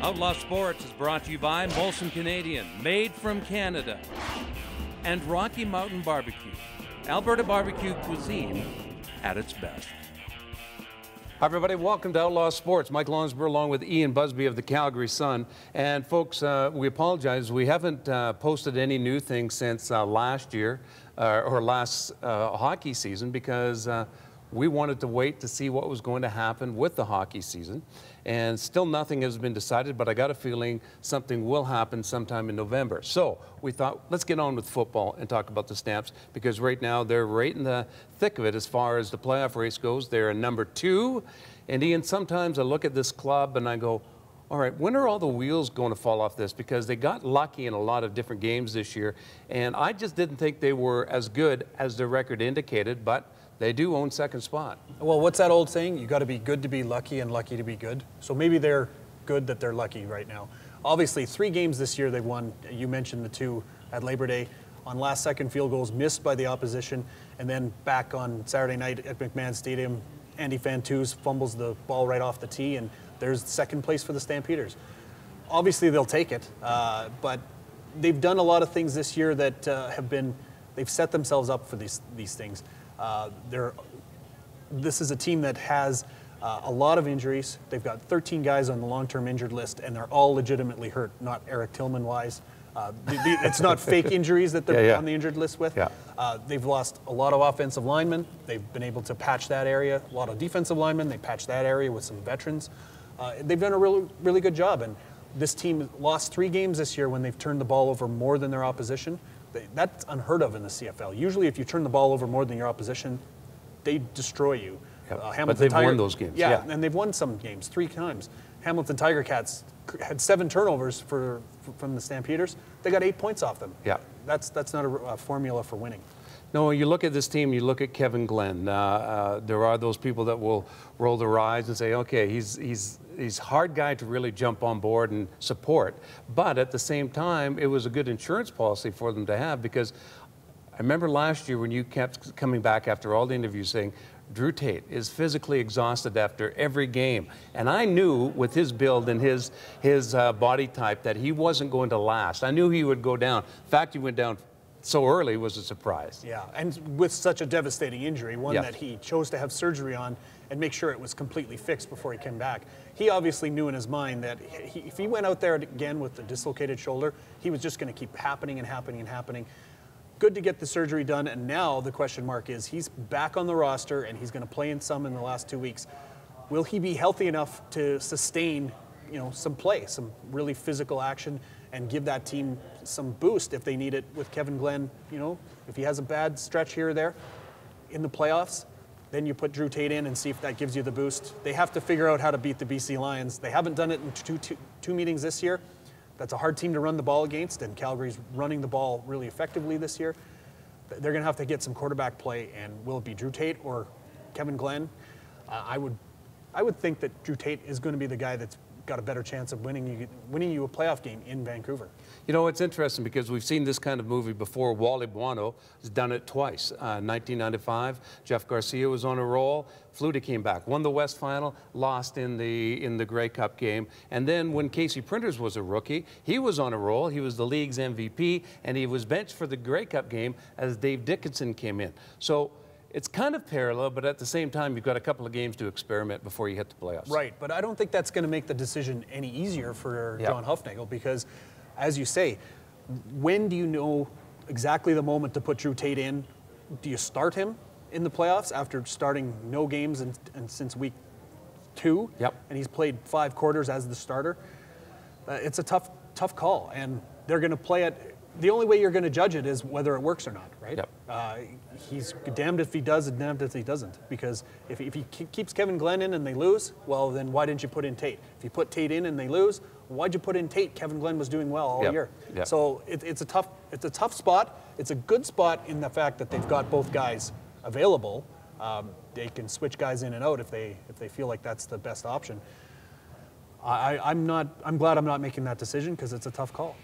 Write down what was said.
Outlaw Sports is brought to you by Molson Canadian, made from Canada, and Rocky Mountain Barbecue, Alberta barbecue cuisine at its best. Hi everybody, welcome to Outlaw Sports. Mike Lonsberg along with Ian Busby of the Calgary Sun. And folks, we apologize, we haven't posted any new things since last year, or last hockey season, because we wanted to wait to see what was going to happen with the hockey season. And still nothing has been decided, but I got a feeling something will happen sometime in November. So we thought, let's get on with football and talk about the Stamps, because right now they're right in the thick of it as far as the playoff race goes. They're number 2. And Ian, sometimes I look at this club and I go, all right, when are all the wheels going to fall off this? Because they got lucky in a lot of different games this year. And I just didn't think they were as good as their record indicated, but they do own second spot. Well, what's that old saying? You got to be good to be lucky and lucky to be good. So maybe they're good that they're lucky right now. Obviously, 3 games this year they've won. You mentioned the 2 at Labor Day on last-second field goals missed by the opposition, and then back on Saturday night at McMahon Stadium, Andy Fantuz fumbles the ball right off the tee, and there's second place for the Stampeders. Obviously, they'll take it, but they've done a lot of things this year that they've set themselves up for these things. This is a team that has a lot of injuries. They've got 13 guys on the long-term injured list, and they're all legitimately hurt, not Eric Tillman-wise. It's not fake injuries that they're on the injured list with. Yeah. They've lost a lot of offensive linemen. They've been able to patch that area. A lot of defensive linemen. They patched that area with some veterans. They've done a really good job, and this team lost 3 games this year when they've turned the ball over more than their opposition. That's unheard of in the CFL. Usually if you turn the ball over more than your opposition, they destroy you. Yep. But they've won those games. Yeah, and they've won some games 3 times. Hamilton Tiger Cats had 7 turnovers from the Stampeders. They got 8 points off them. Yeah. That's not a formula for winning. No, you look at this team, you look at Kevin Glenn. There are those people that will roll their eyes and say, okay, he's a hard guy to really jump on board and support. But at the same time, it was a good insurance policy for them to have, because I remember last year when you kept coming back after all the interviews saying, Drew Tate is physically exhausted after every game. And I knew with his build and his body type that he wasn't going to last. I knew he would go down. In fact, he went down so early was a surprise. Yeah, and with such a devastating injury, one that he chose to have surgery on and make sure it was completely fixed before he came back. He obviously knew in his mind that if he went out there again with the dislocated shoulder, he was just going to keep happening and happening and happening. Good to get the surgery done, and now the question mark is he's back on the roster and he's going to play in some in the last 2 weeks. Will he be healthy enough to sustain, some play, some really physical action, and give that team some boost if they need it with Kevin Glenn? If he has a bad stretch here or there in the playoffs, then you put Drew Tate in and see if that gives you the boost. They have to figure out how to beat the BC Lions. They haven't done it in two meetings this year. That's a hard team to run the ball against, and Calgary's running the ball really effectively this year. They're going to have to get some quarterback play, and will it be Drew Tate or Kevin Glenn? I would think that Drew Tate is going to be the guy that's got a better chance of winning you a playoff game in Vancouver. It's interesting because we've seen this kind of movie before. Wally Buono has done it twice. 1995, Jeff Garcia was on a roll. Flutie came back, won the West Final, lost in the Grey Cup game. And then when Casey Printers was a rookie, he was on a roll. He was the league's MVP, and he was benched for the Grey Cup game as Dave Dickinson came in. So it's kind of parallel, but at the same time, you've got a couple of games to experiment before you hit the playoffs. Right, but I don't think that's going to make the decision any easier for John Hufnagel, because, as you say, when do you know exactly the moment to put Drew Tate in? Do you start him in the playoffs after starting no games and since week 2? Yep. And he's played 5 quarters as the starter? It's a tough call, and they're going to play it. The only way you're going to judge it is whether it works or not, right? Yep. He's damned if he does and damned if he doesn't. Because if he keeps Kevin Glenn in and they lose, well, then why didn't you put in Tate? If you put Tate in and they lose, why'd you put in Tate? Kevin Glenn was doing well all year. Yep. So it's a tough spot. It's a good spot in the fact that they've got both guys available. They can switch guys in and out if they feel like that's the best option. I'm glad I'm not making that decision, because it's a tough call.